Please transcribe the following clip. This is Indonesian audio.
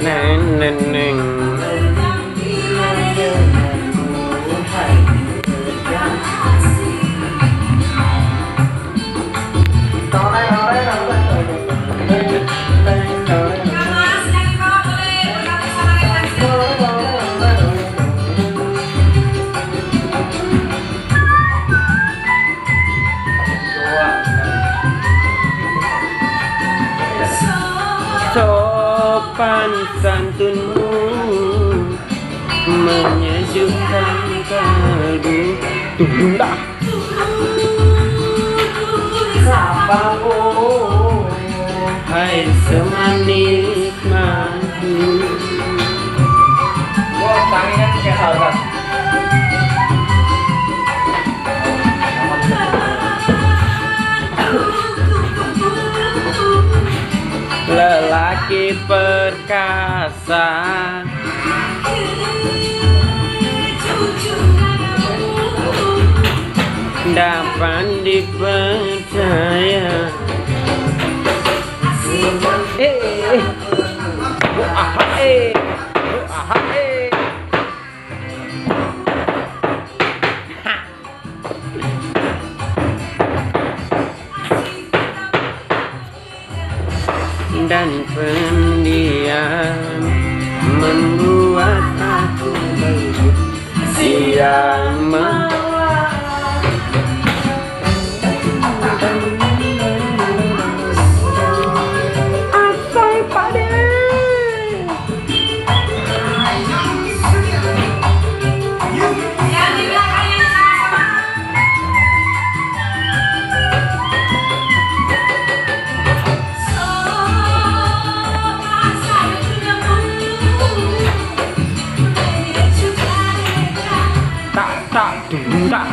neng neng neng. Sopan santunmu menyejukkan kalbu. Tunggu dah. Sapamu, hai semanis madu. Wah, tangannya kayak halus. Lelaki perkasa dapat dipercaya. Dan pendiam membuat aku siang malam. Asoy pade. Tak tak.